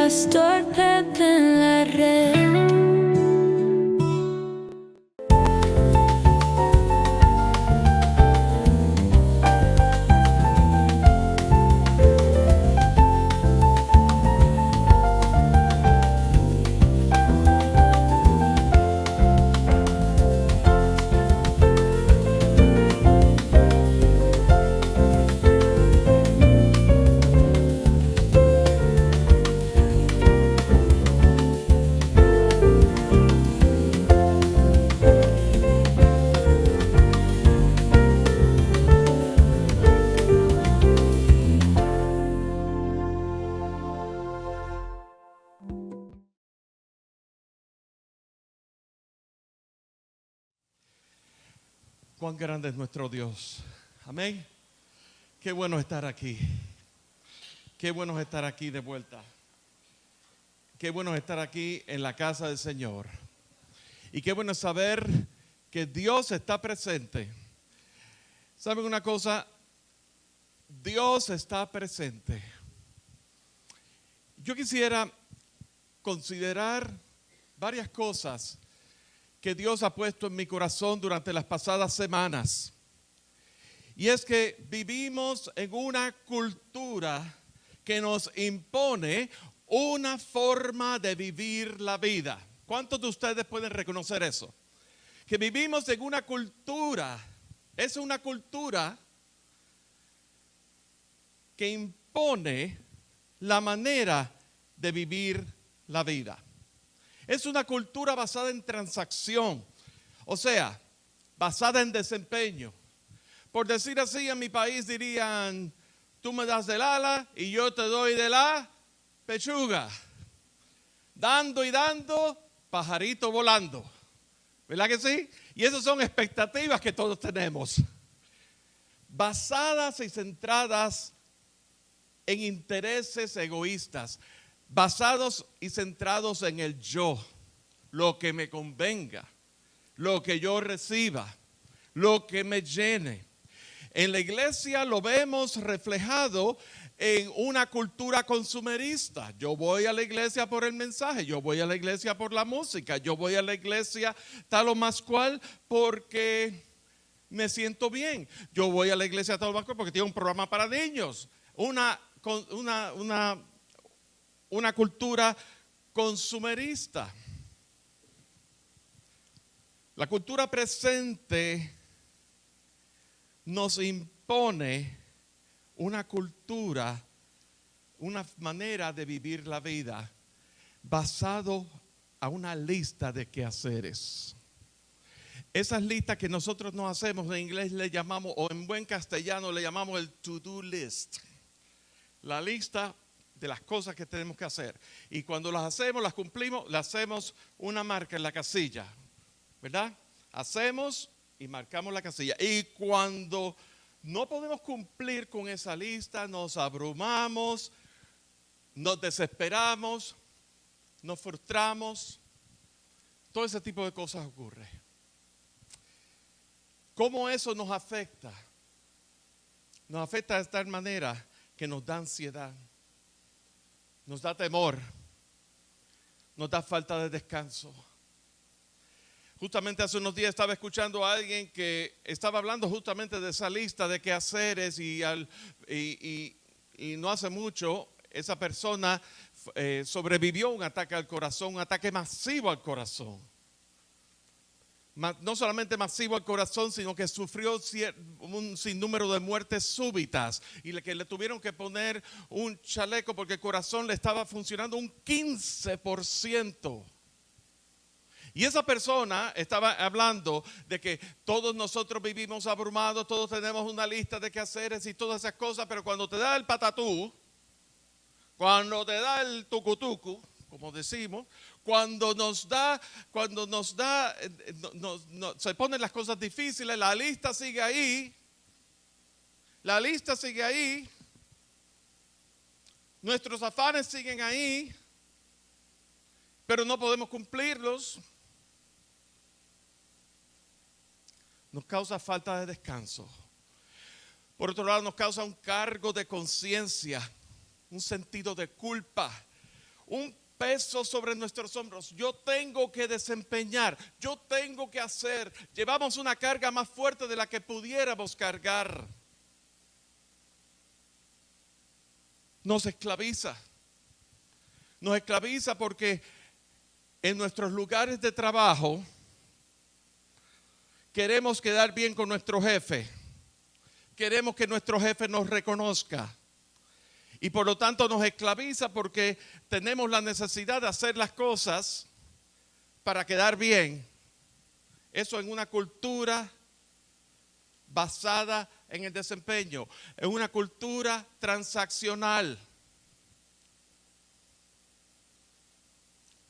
pastor Pepe en la red. Cuán grande es nuestro Dios. Amén. Qué bueno estar aquí. Qué bueno estar aquí de vuelta. Qué bueno estar aquí en la casa del Señor. Y qué bueno saber que Dios está presente. ¿Saben una cosa? Dios está presente. Yo quisiera considerar varias cosas que Dios ha puesto en mi corazón durante las pasadas semanas. Y es que vivimos en una cultura que nos impone una forma de vivir la vida. ¿Cuántos de ustedes pueden reconocer eso? Que vivimos en una cultura, es una cultura que impone la manera de vivir la vida. Es una cultura basada en transacción, o sea, basada en desempeño. Por decir así, en mi país dirían, tú me das del ala y yo te doy de la pechuga. Dando y dando, pajarito volando. ¿Verdad que sí? Y esas son expectativas que todos tenemos. Basadas y centradas en intereses egoístas. Basados y centrados en el yo, lo que me convenga, lo que yo reciba, lo que me llene. En la iglesia lo vemos reflejado en una cultura consumerista. Yo voy a la iglesia por el mensaje, yo voy a la iglesia por la música, yo voy a la iglesia tal o más cual porque me siento bien. Yo voy a la iglesia tal o más cual porque tiene un programa para niños. Una cultura consumerista. La cultura presente nos impone una cultura, una manera de vivir la vida basado a una lista de quehaceres. Esas listas que nosotros no hacemos, en inglés le llamamos, o en buen castellano le llamamos el to-do list. La lista de las cosas que tenemos que hacer. Y cuando las hacemos, las cumplimos, le hacemos una marca en la casilla, ¿verdad? Hacemos y marcamos la casilla. Y cuando no podemos cumplir con esa lista, nos abrumamos, nos desesperamos, nos frustramos. Todo ese tipo de cosas ocurre. ¿Cómo eso nos afecta? Nos afecta de tal manera que nos da ansiedad. Nos da temor, nos da falta de descanso. Justamente hace unos días estaba escuchando a alguien que estaba hablando justamente de esa lista de quehaceres y no hace mucho esa persona sobrevivió a un ataque al corazón, un ataque masivo al corazón. No solamente masivo al corazón, sino que sufrió un sinnúmero de muertes súbitas y que le tuvieron que poner un chaleco porque el corazón le estaba funcionando un 15%. Y esa persona estaba hablando de que todos nosotros vivimos abrumados, todos tenemos una lista de quehaceres y todas esas cosas, pero cuando te da el patatú, cuando te da el tucutucu, como decimos, cuando se ponen las cosas difíciles, la lista sigue ahí, nuestros afanes siguen ahí, pero no podemos cumplirlos. Nos causa falta de descanso. Por otro lado, nos causa un cargo de conciencia, un sentido de culpa, un peso sobre nuestros hombros. Yo tengo que desempeñar, yo tengo que hacer. Llevamos una carga más fuerte de la que pudiéramos cargar. Nos esclaviza. Nos esclaviza porque en nuestros lugares de trabajo queremos quedar bien con nuestro jefe. Queremos que nuestro jefe nos reconozca. Y por lo tanto nos esclaviza porque tenemos la necesidad de hacer las cosas para quedar bien. Eso en una cultura basada en el desempeño, en una cultura transaccional.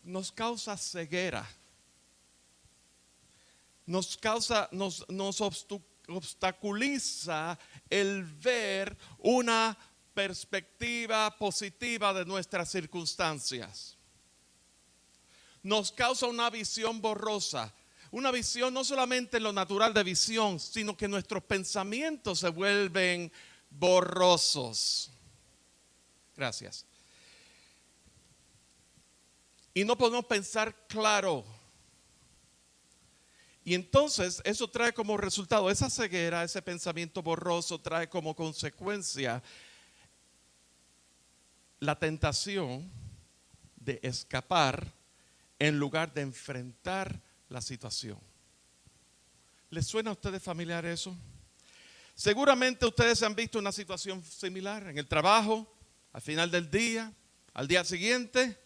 Nos causa ceguera. Nos obstaculiza el ver una perspectiva positiva de nuestras circunstancias. Nos causa una visión borrosa. Una visión no solamente en lo natural de visión, sino que nuestros pensamientos se vuelven borrosos. Gracias. Y no podemos pensar claro. Y entonces eso trae como resultado, esa ceguera, ese pensamiento borroso trae como consecuencia la tentación de escapar en lugar de enfrentar la situación. ¿Les suena a ustedes familiar eso? Seguramente ustedes han visto una situación similar en el trabajo, al final del día, al día siguiente.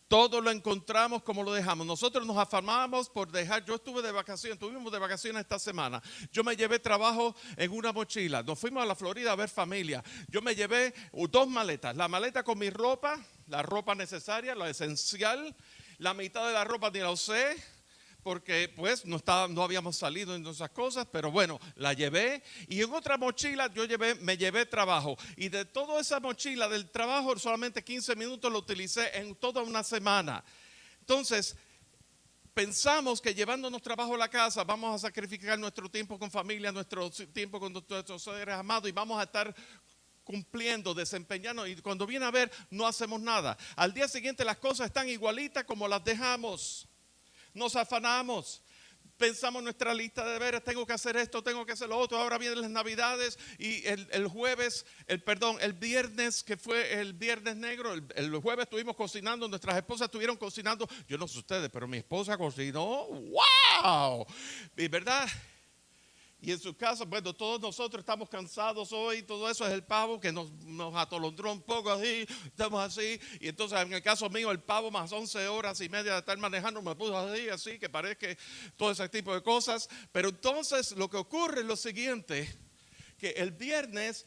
Todo lo encontramos como lo dejamos. Nosotros nos afanamos por dejar. Yo estuve de vacaciones, estuvimos de vacaciones esta semana. Yo me llevé trabajo en una mochila. Nos fuimos a la Florida a ver familia. Yo me llevé 2 maletas. La maleta con mi ropa, la ropa necesaria, lo esencial. La mitad de la ropa ni la usé, porque pues no habíamos salido en esas cosas, pero bueno, la llevé. Y en otra mochila me llevé trabajo. Y de toda esa mochila del trabajo, solamente 15 minutos lo utilicé en toda una semana. Entonces, pensamos que llevándonos trabajo a la casa, vamos a sacrificar nuestro tiempo con familia, nuestro tiempo con nuestros seres amados y vamos a estar cumpliendo, desempeñando. Y cuando viene a ver, no hacemos nada. Al día siguiente las cosas están igualitas como las dejamos. Nos afanamos, pensamos en nuestra lista de deberes, tengo que hacer esto, tengo que hacer lo otro, ahora vienen las navidades y el viernes, que fue el viernes negro, el jueves estuvimos cocinando, nuestras esposas estuvieron cocinando, yo no sé ustedes, pero mi esposa cocinó, ¡wow! ¿Y verdad? Y en su caso, bueno, todos nosotros estamos cansados hoy, todo eso es el pavo que nos atolondró un poco así, estamos así. Y entonces en el caso mío, el pavo más 11 horas y media de estar manejando me puso así, que parece todo ese tipo de cosas. Pero entonces lo que ocurre es lo siguiente, que el viernes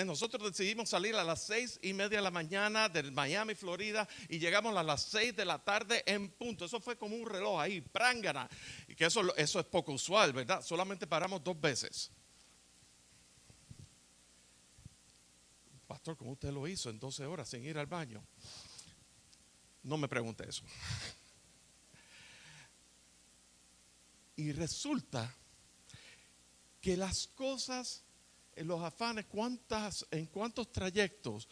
nosotros decidimos salir a las 6:30 de la mañana de Miami, Florida, y llegamos a las 6 de la tarde en punto. Eso fue como un reloj ahí, prángana. Y que eso es poco usual, ¿verdad? Solamente paramos 2 veces. Pastor, ¿cómo usted lo hizo en 12 horas sin ir al baño? No me pregunte eso. Y resulta que las cosas, en los afanes, en cuántos trayectos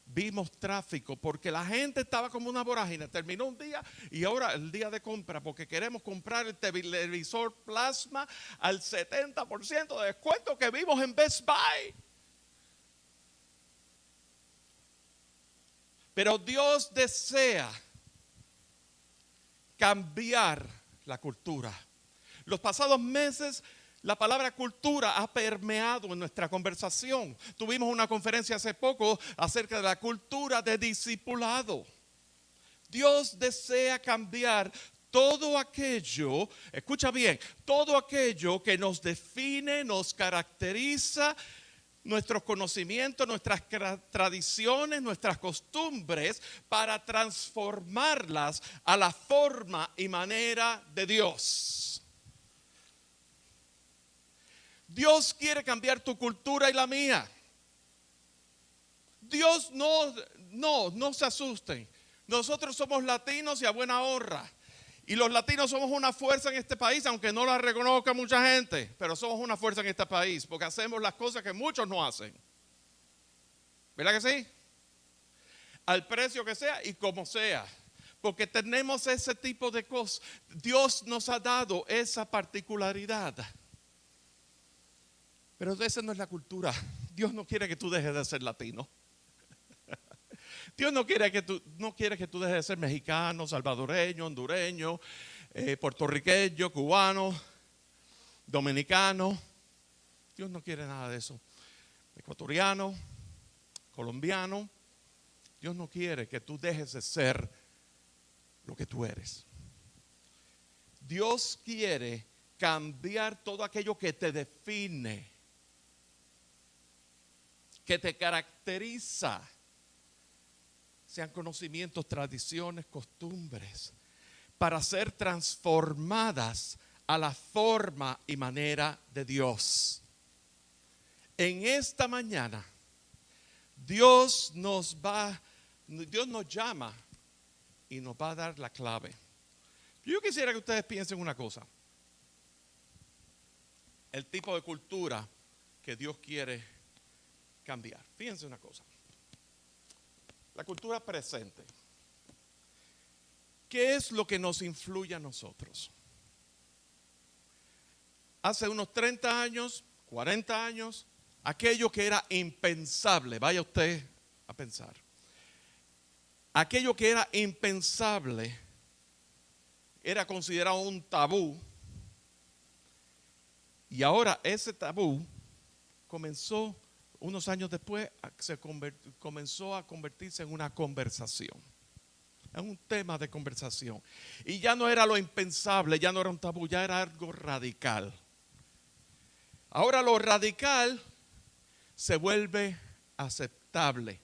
vimos tráfico, porque la gente estaba como una vorágine. Terminó un día y ahora el día de compra, porque queremos comprar el televisor plasma al 70% de descuento que vimos en Best Buy. Pero Dios desea cambiar la cultura. Los pasados meses la palabra cultura ha permeado en nuestra conversación. Tuvimos una conferencia hace poco acerca de la cultura de discipulado. Dios desea cambiar todo aquello, escucha bien, todo aquello que nos define, nos caracteriza, nuestros conocimientos, nuestras tradiciones, nuestras costumbres, para transformarlas a la forma y manera de Dios. Dios quiere cambiar tu cultura y la mía. Dios no se asusten. Nosotros somos latinos y a buena honra. Y los latinos somos una fuerza en este país, aunque no la reconozca mucha gente. Pero somos una fuerza en este país porque hacemos las cosas que muchos no hacen. ¿Verdad que sí? al precio que sea y como sea. Porque tenemos ese tipo de cosas. Dios nos ha dado esa particularidad. Pero esa no es la cultura. Dios no quiere que tú dejes de ser latino. Dios no quiere que tú dejes de ser mexicano, salvadoreño, hondureño, puertorriqueño, cubano, dominicano. Dios no quiere nada de eso. Ecuatoriano, colombiano. Dios no quiere que tú dejes de ser lo que tú eres. Dios quiere cambiar todo aquello que te define, que te caracteriza. Sean conocimientos, tradiciones, costumbres, para ser transformadas a la forma y manera de Dios. En esta mañana, Dios nos llama y nos va a dar la clave. Yo quisiera que ustedes piensen una cosa. El tipo de cultura que Dios quiere cambiar. Fíjense una cosa. La cultura presente. ¿Qué es lo que nos influye a nosotros? Hace unos 30 años, 40 años, aquello que era impensable, vaya usted a pensar. Aquello que era impensable era considerado un tabú. Y ahora ese tabú comenzó, unos años después, comenzó a convertirse en una conversación. Es un tema de conversación. Y ya no era lo impensable, ya no era un tabú, ya era algo radical. Ahora lo radical se vuelve aceptable.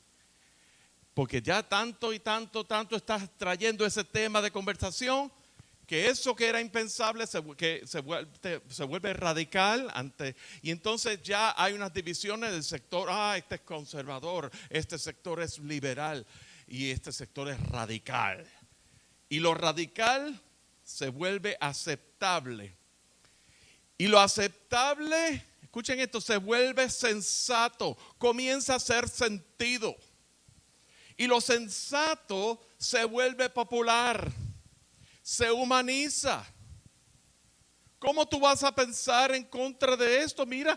Porque ya tanto y tanto estás trayendo ese tema de conversación, que eso que era impensable se vuelve radical. Y entonces ya hay unas divisiones del sector. Este es conservador, este sector es liberal y este sector es radical. Y lo radical se vuelve aceptable. Y lo aceptable, escuchen esto, se vuelve sensato, comienza a hacer sentido. Y lo sensato se vuelve popular, se humaniza. ¿Cómo tú vas a pensar en contra de esto? Mira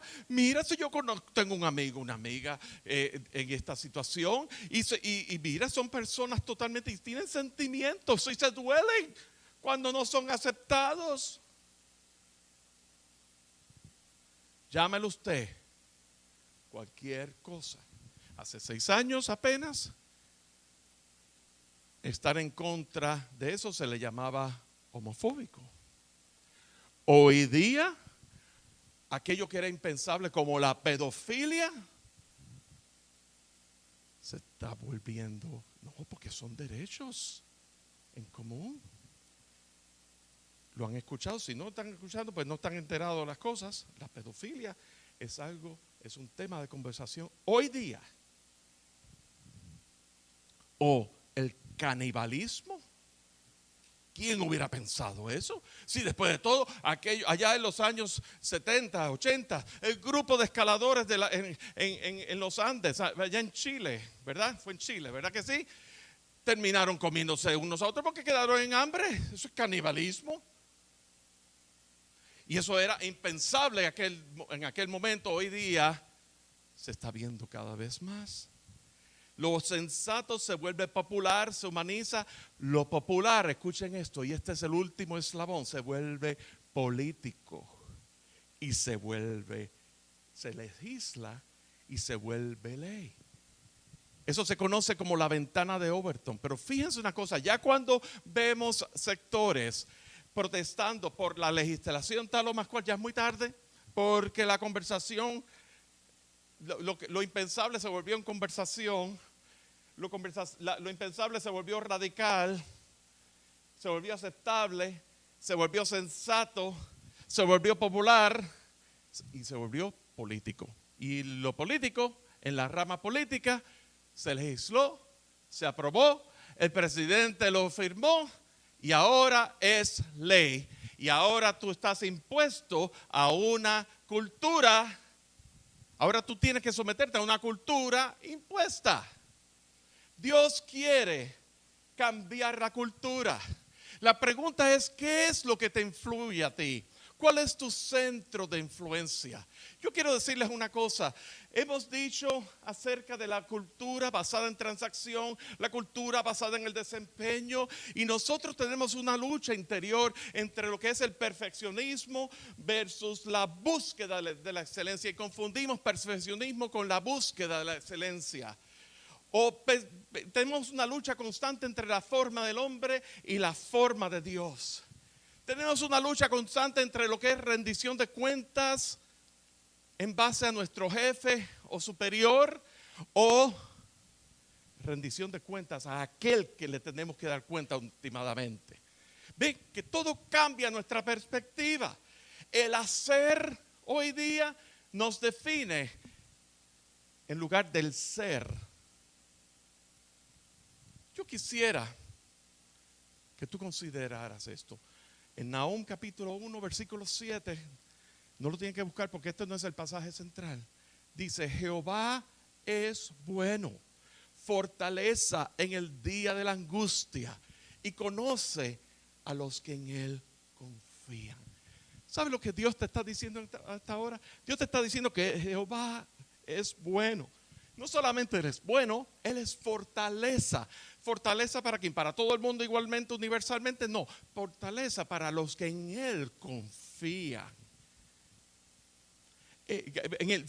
si yo tengo un amigo, una amiga en esta situación y mira, son personas totalmente, y tienen sentimientos y se duelen cuando no son aceptados. Llámelo usted cualquier cosa. Hace 6 años apenas, estar en contra de eso se le llamaba homofóbico. Hoy día, aquello que era impensable como la pedofilia, se está volviendo, no, porque son derechos en común. Lo han escuchado, si no están escuchando, pues no están enterados de las cosas. La pedofilia es un tema de conversación hoy día. O el canibalismo. ¿Quién hubiera pensado eso? Si después de todo, allá en los años 70, 80, el grupo de escaladores en los Andes, allá en Chile, ¿verdad? Fue en Chile, ¿verdad que sí? Terminaron comiéndose unos a otros porque quedaron en hambre. Eso es canibalismo. Y eso era impensable en aquel momento. Hoy día se está viendo cada vez más. Lo sensato se vuelve popular, se humaniza. Lo popular, escuchen esto, y este es el último eslabón, se vuelve político. Y se legisla y se vuelve ley. Eso se conoce como la ventana de Overton. Pero fíjense una cosa, ya cuando vemos sectores protestando por la legislación tal o más cual, ya es muy tarde, porque la conversación, lo impensable se volvió en conversación, lo impensable se volvió radical, se volvió aceptable, se volvió sensato, se volvió popular y se volvió político. Y lo político, en la rama política, se legisló, se aprobó, el presidente lo firmó y ahora es ley. Y ahora tú estás impuesto a una cultura. Ahora tú tienes que someterte a una cultura impuesta. Dios quiere cambiar la cultura. La pregunta es, ¿qué es lo que te influye a ti? ¿Cuál es tu centro de influencia? Yo quiero decirles una cosa. Hemos dicho acerca de la cultura basada en transacción, la cultura basada en el desempeño, y nosotros tenemos una lucha interior entre lo que es el perfeccionismo versus la búsqueda de la excelencia, y confundimos perfeccionismo con la búsqueda de la excelencia. Tenemos una lucha constante entre la forma del hombre y la forma de Dios. Tenemos una lucha constante entre lo que es rendición de cuentas en base a nuestro jefe o superior, o rendición de cuentas a aquel que le tenemos que dar cuenta últimamente. Ven que todo cambia nuestra perspectiva. El hacer hoy día nos define en lugar del ser. Yo quisiera que tú consideraras esto. En Nahum capítulo 1, versículo 7, no lo tienen que buscar porque este no es el pasaje central. Dice, Jehová es bueno, fortaleza en el día de la angustia, y conoce a los que en él confían. ¿Sabe lo que Dios te está diciendo hasta ahora? Dios te está diciendo que Jehová es bueno. No solamente Él es bueno, Él es fortaleza. ¿Fortaleza para quién? ¿Para todo el mundo igualmente, universalmente? No, fortaleza para los que en Él confían.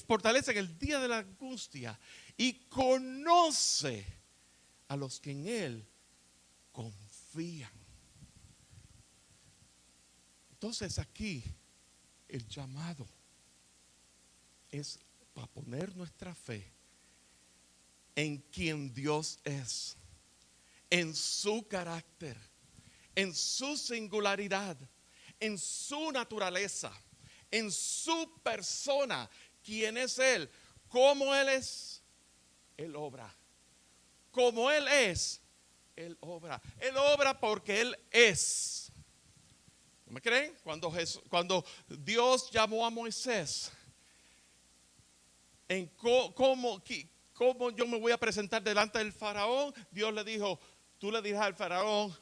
Fortaleza en el día de la angustia, y conoce a los que en Él confían. Entonces aquí el llamado es para poner nuestra fe en quien Dios es, en su carácter, en su singularidad, en su naturaleza, en su persona. ¿Quién es Él? ¿Cómo Él es? Él obra. Como Él es, Él obra. Él obra porque Él es. ¿No me creen? Cuando Dios llamó a Moisés, en cómo yo me voy a presentar delante del faraón, Dios le dijo, tú le dirás al faraón,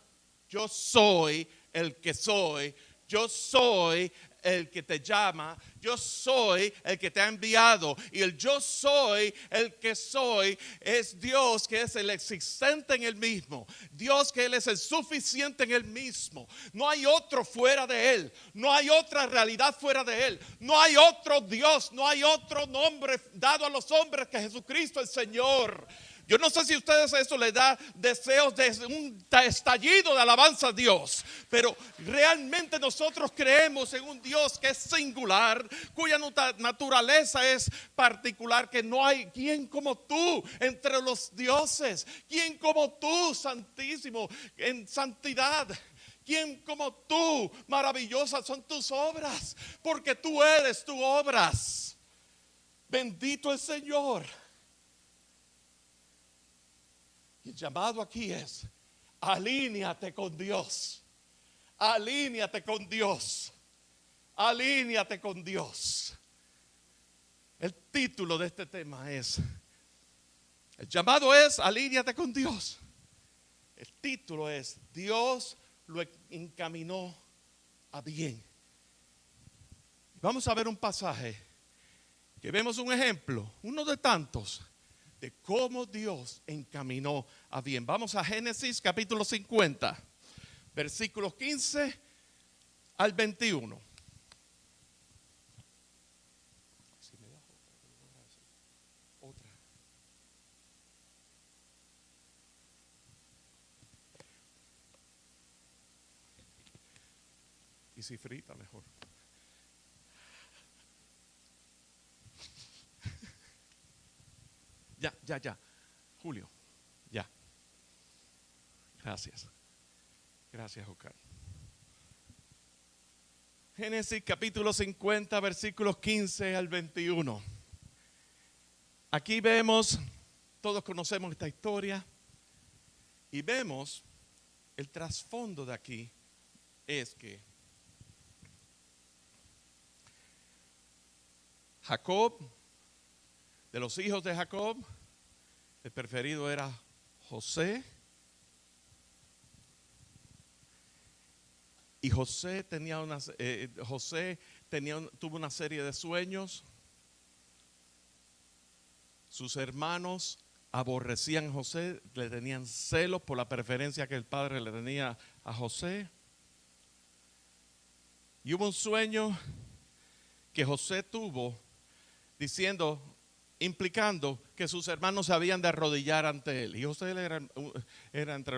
yo soy el que soy, yo soy el que te llama, yo soy el que te ha enviado. Y el yo soy el que soy es Dios, que es el existente en Él mismo. Dios, que Él es el suficiente en Él mismo. No hay otro fuera de Él, no hay otra realidad fuera de Él, no hay otro Dios, no hay otro nombre dado a los hombres que Jesucristo el Señor. Yo no sé si a ustedes eso les da deseos de un estallido de alabanza a Dios, pero realmente nosotros creemos en un Dios que es singular, cuya naturaleza es particular, que no hay quien como tú entre los dioses, quien como tú, santísimo, en santidad. ¿Quién como tú? Maravillosas son tus obras, porque tú eres tus obras. Bendito el Señor. Y el llamado aquí es, alíñate con Dios, alíñate con Dios, alíñate con Dios. El título de este tema es, el llamado es, alíñate con Dios. El título es, Dios lo encaminó a bien. Vamos a ver un pasaje que vemos un ejemplo, uno de tantos, de cómo Dios encaminó a bien. Vamos a Génesis capítulo 50, versículos 15 al 21. Si me das otra. Y si frita mejor. Ya. Julio, ya. Gracias, Oscar. Génesis capítulo 50, versículos 15 al 21. Aquí vemos, todos conocemos esta historia, y vemos el trasfondo de aquí es que Jacob, de los hijos de Jacob, el preferido era José. Y José tuvo una serie de sueños. Sus hermanos aborrecían a José, le tenían celos por la preferencia que el padre le tenía a José. Y hubo un sueño que José tuvo implicando que sus hermanos se habían de arrodillar ante él. Y José era entre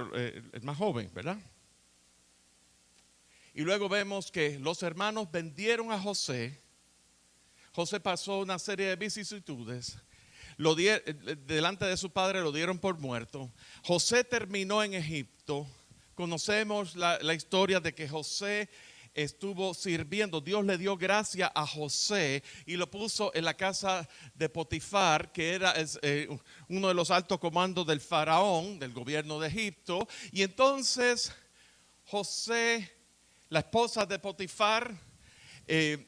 el más joven, ¿verdad? Y luego vemos que los hermanos vendieron a José. José pasó una serie de vicisitudes. Delante de su padre lo dieron por muerto. José terminó en Egipto. Conocemos la historia de que José estuvo sirviendo. Dios le dio gracia a José y lo puso en la casa de Potifar, que era uno de los altos comandos del faraón, del gobierno de Egipto. Y entonces José, la esposa de Potifar,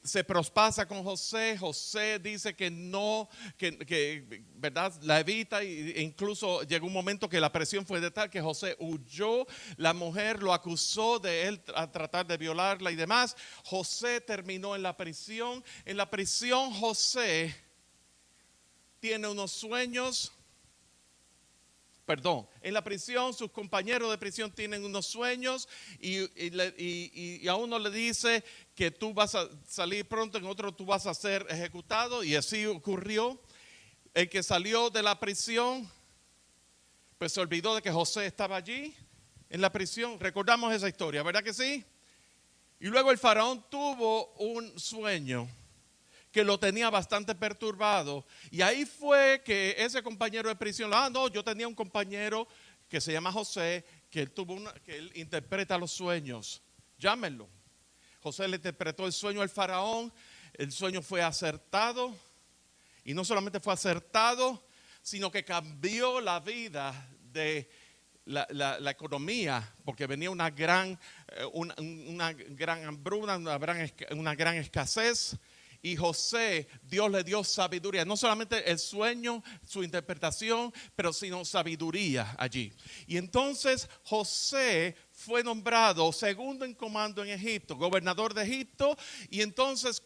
se prospasa con José. José dice que no, ¿verdad? La evita, e incluso llegó un momento que la presión fue de tal que José huyó. La mujer lo acusó de él a tratar de violarla y demás. José terminó en la prisión. En la prisión José tiene unos sueños. En la prisión sus compañeros de prisión tienen unos sueños y a uno le dice que tú vas a salir pronto, en otro tú vas a ser ejecutado, y así ocurrió. El que salió de la prisión pues se olvidó de que José estaba allí en la prisión. Recordamos esa historia, ¿verdad que sí? Y luego el faraón tuvo un sueño que lo tenía bastante perturbado, y ahí fue que ese compañero de prisión, yo tenía un compañero que se llama José, que él interpreta los sueños, llámenlo. José le interpretó el sueño al faraón. El sueño fue acertado, y no solamente fue acertado, sino que cambió la vida de la economía, porque venía una gran hambruna, una gran escasez. Y José, Dios le dio sabiduría, no solamente el sueño, su interpretación, pero sino sabiduría allí. Y entonces José fue nombrado segundo en comando en Egipto, gobernador de Egipto. Y entonces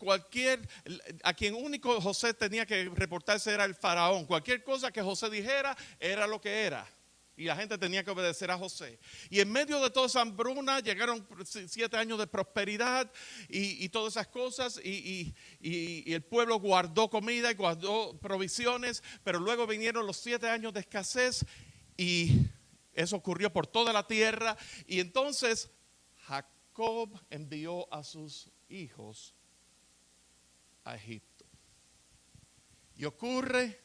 a quien único José tenía que reportarse era el faraón. Cualquier cosa que José dijera era lo que era. Y la gente tenía que obedecer a José. Y en medio de toda esa hambruna llegaron 7 años de prosperidad y todas esas cosas. Y el pueblo guardó comida y guardó provisiones. Pero luego vinieron los 7 años de escasez. Y eso ocurrió por toda la tierra. Y entonces Jacob envió a sus hijos a Egipto. Y ocurre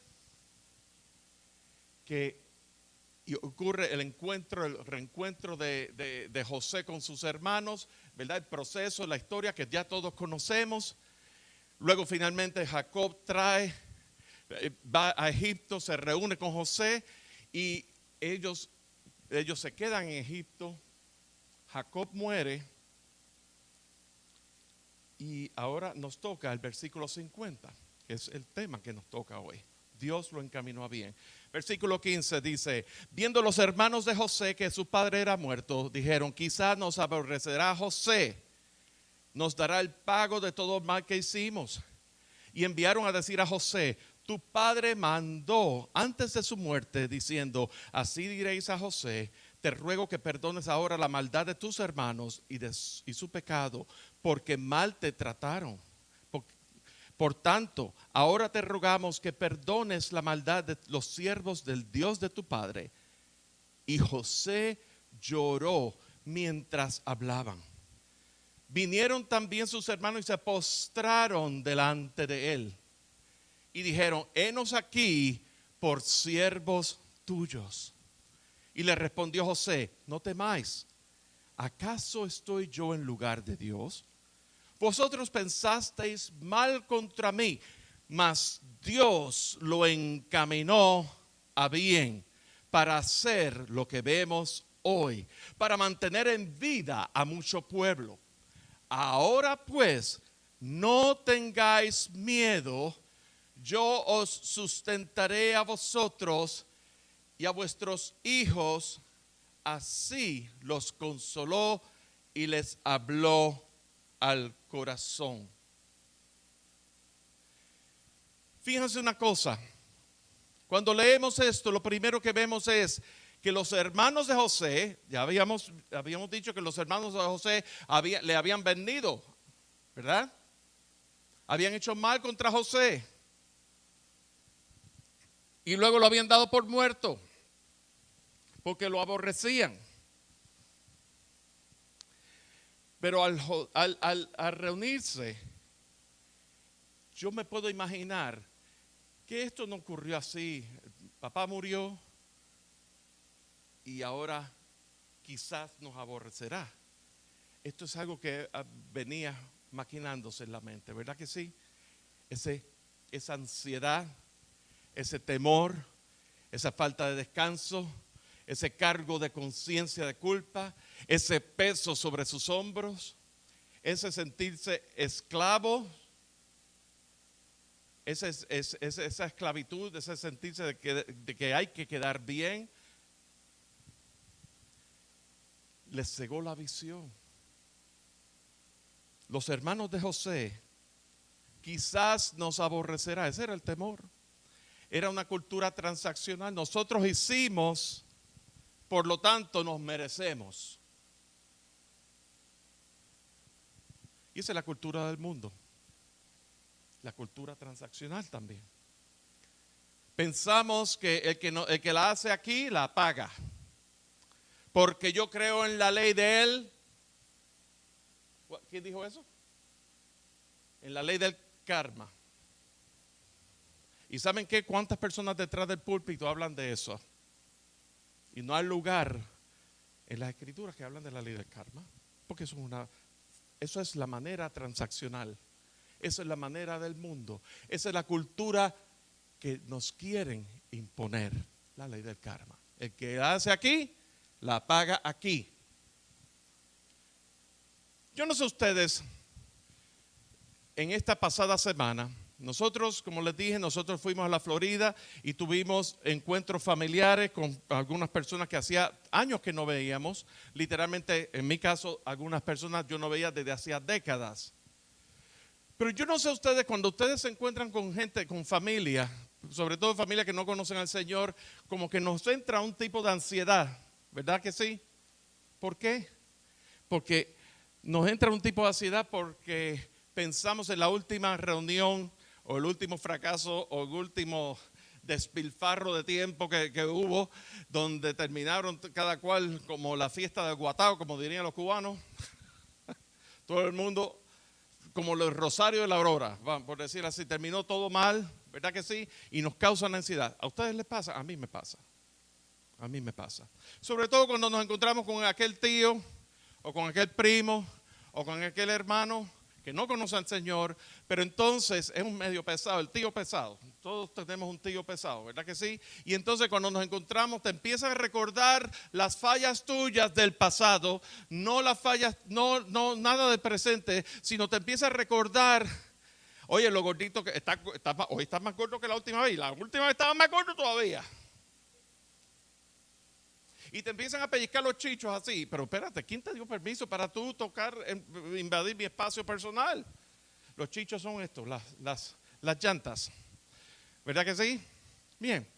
el reencuentro de José con sus hermanos, ¿verdad? El proceso, la historia que ya todos conocemos. Luego finalmente Jacob va a Egipto, se reúne con José y ellos se quedan en Egipto. Jacob muere y ahora nos toca el versículo 50, que es el tema que nos toca hoy. Dios lo encaminó a bien. Versículo 15 dice: viendo los hermanos de José que su padre era muerto, dijeron: quizás nos aborrecerá José, nos dará el pago de todo el mal que hicimos. Y enviaron a decir a José: tu padre mandó antes de su muerte, diciendo: así diréis a José, te ruego que perdones ahora la maldad de tus hermanos y su pecado, porque mal te trataron. Por tanto, ahora te rogamos que perdones la maldad de los siervos del Dios de tu padre. Y José lloró mientras hablaban. Vinieron también sus hermanos y se postraron delante de él. Y dijeron: henos aquí por siervos tuyos. Y le respondió José: no temáis, ¿acaso estoy yo en lugar de Dios? Vosotros pensasteis mal contra mí, mas Dios lo encaminó a bien para hacer lo que vemos hoy, para mantener en vida a mucho pueblo. Ahora pues, no tengáis miedo, yo os sustentaré a vosotros y a vuestros hijos, así los consoló y les habló al corazón. Fíjense una cosa, cuando leemos esto, lo primero que vemos es que los hermanos de José, ya habíamos dicho que los hermanos de José le habían vendido, ¿verdad? Habían hecho mal contra José. Y luego lo habían dado por muerto, porque lo aborrecían. Pero al reunirse, yo me puedo imaginar que esto no ocurrió así. Papá murió y ahora quizás nos aborrecerá. Esto es algo que venía maquinándose en la mente, ¿verdad que sí? Esa ansiedad, ese temor, esa falta de descanso, ese cargo de conciencia de culpa, ese peso sobre sus hombros, ese sentirse esclavo, esa esclavitud, ese sentirse de que hay que quedar bien, les cegó la visión. Los hermanos de José quizás nos aborrecerá, ese era el temor. Era una cultura transaccional. Nosotros hicimos, por lo tanto nos merecemos. Y esa es la cultura del mundo. La cultura transaccional también. Pensamos que el que la hace aquí la paga. Porque yo creo en la ley de él. ¿Quién dijo eso? En la ley del karma. ¿Y saben qué? ¿Cuántas personas detrás del púlpito hablan de eso? Y no hay lugar en las escrituras que hablan de la ley del karma. Porque eso es la manera transaccional. Esa es la manera del mundo. Esa es la cultura que nos quieren imponer, la ley del karma. El que la hace aquí, la paga aquí. Yo no sé ustedes, en esta pasada semana, nosotros, como les dije, nosotros fuimos a la Florida y tuvimos encuentros familiares con algunas personas que hacía años que no veíamos. Literalmente, en mi caso, algunas personas yo no veía desde hacía décadas. Pero yo no sé ustedes, cuando ustedes se encuentran con gente, con familia, sobre todo familias que no conocen al Señor, como que nos entra un tipo de ansiedad, ¿verdad que sí? ¿Por qué? Porque nos entra un tipo de ansiedad porque pensamos en la última reunión o el último fracaso o el último despilfarro de tiempo que hubo, donde terminaron cada cual como la fiesta del guatao, como dirían los cubanos. Todo el mundo como los rosarios de la aurora, por decir así, terminó todo mal, ¿verdad que sí? Y nos causan ansiedad. ¿A ustedes les pasa? A mí me pasa. A mí me pasa. Sobre todo cuando nos encontramos con aquel tío, o con aquel primo, o con aquel hermano que no conoce al Señor, pero entonces es un medio pesado, el tío pesado. Todos tenemos un tío pesado, ¿verdad que sí? Y entonces cuando nos encontramos te empiezas a recordar las fallas tuyas del pasado, no las fallas, no nada del presente, sino te empiezas a recordar, oye, lo gordito que hoy estás más gordo que la última vez, y la última vez estaba más gordo todavía. Y te empiezan a pellizcar los chichos así. Pero espérate, ¿quién te dio permiso para tú tocar, invadir mi espacio personal? Los chichos son estos, las llantas. ¿Verdad que sí? Bien.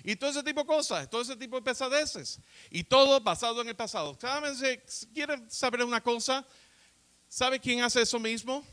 Y todo ese tipo de cosas, todo ese tipo de pesadeces. Y todo basado en el pasado. ¿Quieren saber una cosa? ¿Sabe quién hace eso mismo?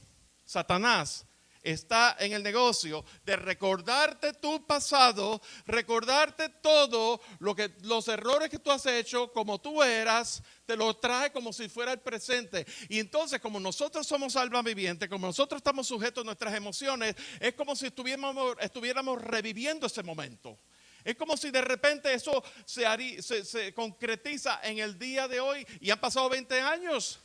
Satanás. Está en el negocio de recordarte tu pasado, recordarte todo los errores que tú has hecho, como tú eras, te lo trae como si fuera el presente. Y entonces, como nosotros somos alma viviente, como nosotros estamos sujetos a nuestras emociones, es como si estuviéramos reviviendo ese momento. Es como si de repente eso se concretiza en el día de hoy y han pasado 20 años.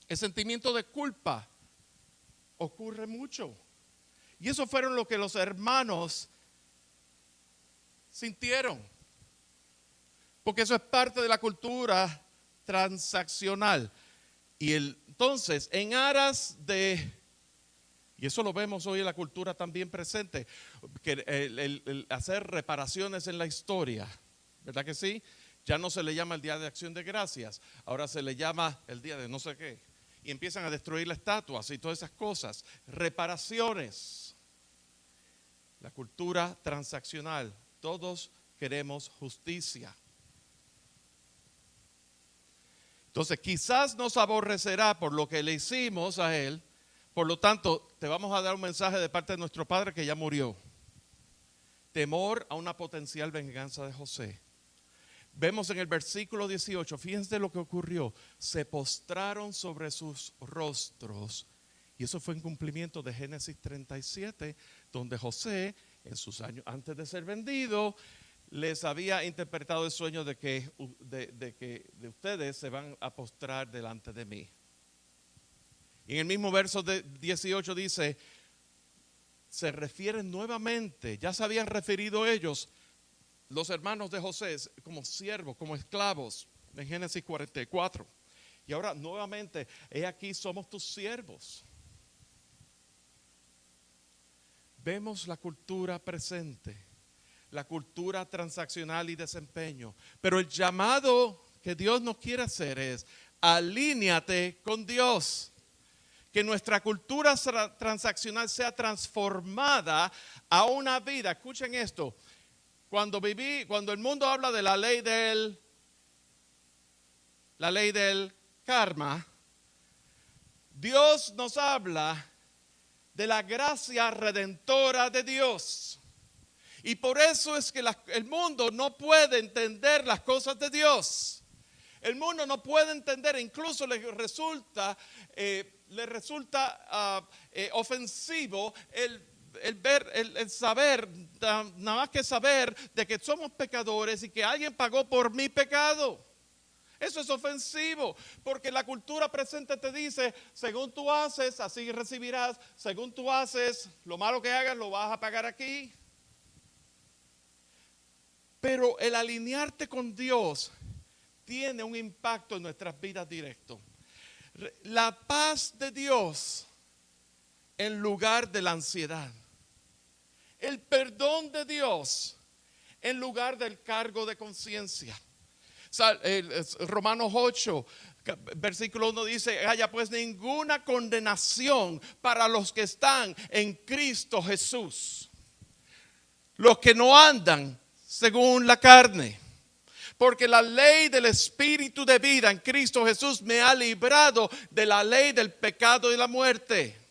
El sentimiento de culpa ocurre mucho. Y eso fueron lo que los hermanos sintieron. Porque eso es parte de la cultura transaccional. Y entonces, en aras de Y eso lo vemos hoy en la cultura también presente, que el hacer reparaciones en la historia, ¿verdad que sí? Ya no se le llama el Día de Acción de Gracias, ahora se le llama el Día de no sé qué. Y empiezan a destruir las estatuas y todas esas cosas. Reparaciones. La cultura transaccional. Todos queremos justicia. Entonces quizás nos aborrecerá por lo que le hicimos a él. Por lo tanto, te vamos a dar un mensaje de parte de nuestro Padre que ya murió. Temor a una potencial venganza de José. Vemos en el versículo 18, fíjense lo que ocurrió. Se postraron sobre sus rostros. Y eso fue en cumplimiento de Génesis 37, donde José, en sus años antes de ser vendido, les había interpretado el sueño de que de ustedes se van a postrar delante de mí. Y en el mismo verso de 18 dice, se refieren nuevamente, ya se habían referido ellos, los hermanos de José, como siervos, como esclavos, en Génesis 44. Y ahora nuevamente, he aquí somos tus siervos. Vemos la cultura presente, la cultura transaccional y desempeño. Pero el llamado que Dios nos quiere hacer es, alíñate con Dios. Que nuestra cultura transaccional sea transformada a una vida. Escuchen esto. Cuando el mundo habla de la ley del karma, Dios nos habla de la gracia redentora de Dios. Y por eso es que el mundo no puede entender las cosas de Dios. El mundo no puede entender, incluso le resulta ofensivo el saber, nada más que saber de que somos pecadores y que alguien pagó por mi pecado. Eso es ofensivo, porque la cultura presente te dice, según tú haces, así recibirás, según tú haces, lo malo que hagas lo vas a pagar aquí. Pero el alinearte con Dios tiene un impacto en nuestras vidas directo. La paz de Dios en lugar de la ansiedad. El perdón de Dios en lugar del cargo de conciencia. Romanos 8, versículo 1 dice, haya pues ninguna condenación para los que están en Cristo Jesús. Los que no andan según la carne. Porque la ley del Espíritu de vida en Cristo Jesús me ha librado de la ley del pecado y la muerte.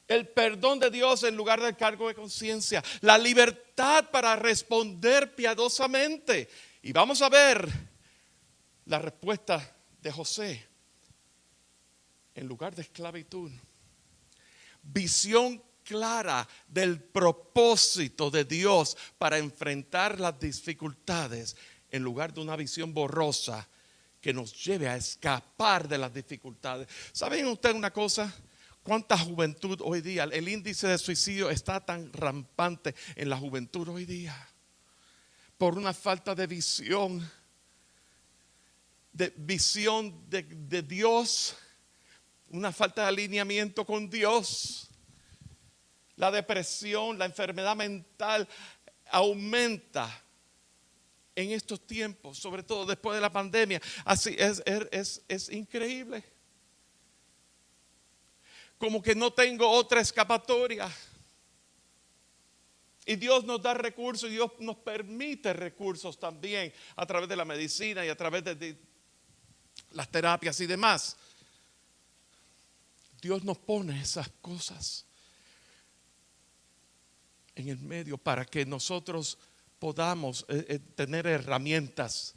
El perdón de Dios en lugar del cargo de conciencia. La libertad para responder piadosamente. Y vamos a ver la respuesta de José. En lugar de esclavitud. Visión clara del propósito de Dios para enfrentar las dificultades en lugar de una visión borrosa que nos lleve a escapar de las dificultades. ¿Saben ustedes una cosa? ¿Cuánta juventud hoy día? El índice de suicidio está tan rampante en la juventud hoy día por una falta de visión de Dios, una falta de alineamiento con Dios. La depresión, la enfermedad mental aumenta en estos tiempos, sobre todo después de la pandemia. Así es increíble. Como que no tengo otra escapatoria. Y Dios nos da recursos y Dios nos permite recursos también a través de la medicina y a través de las terapias y demás. Dios nos pone esas cosas en el medio para que nosotros podamos tener herramientas.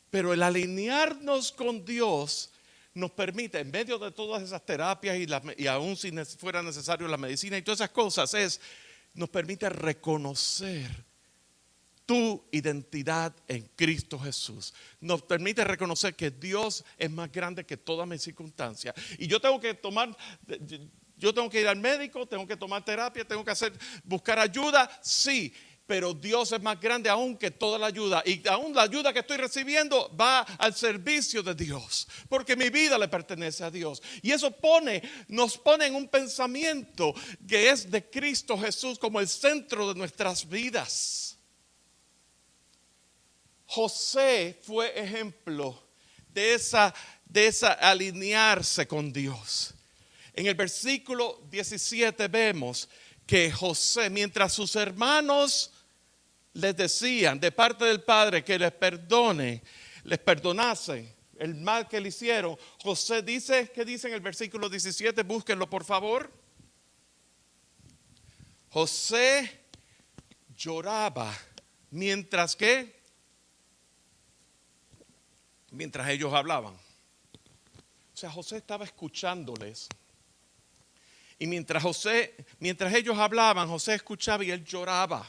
Pero el alinearnos con Dios nos permite, en medio de todas esas terapias y aún si fuera necesario la medicina y todas esas cosas, nos permite reconocer tu identidad en Cristo Jesús. Nos permite reconocer que Dios es más grande que todas mis circunstancias. Y yo tengo que ir al médico, tengo que tomar terapia, tengo que buscar ayuda, sí. pero Dios es más grande aún que toda la ayuda. Y aún la ayuda que estoy recibiendo va al servicio de Dios, porque mi vida le pertenece a Dios. Y eso nos pone en un pensamiento que es de Cristo Jesús como el centro de nuestras vidas. José fue ejemplo de esa alinearse con Dios. En el versículo 17 vemos que José, mientras sus hermanos les decían de parte del Padre que les perdonase el mal que le hicieron, José dice, ¿qué dice en el versículo 17? Búsquenlo por favor. José lloraba mientras ellos hablaban. O sea, José estaba escuchándoles. Y mientras ellos hablaban, José escuchaba y él lloraba.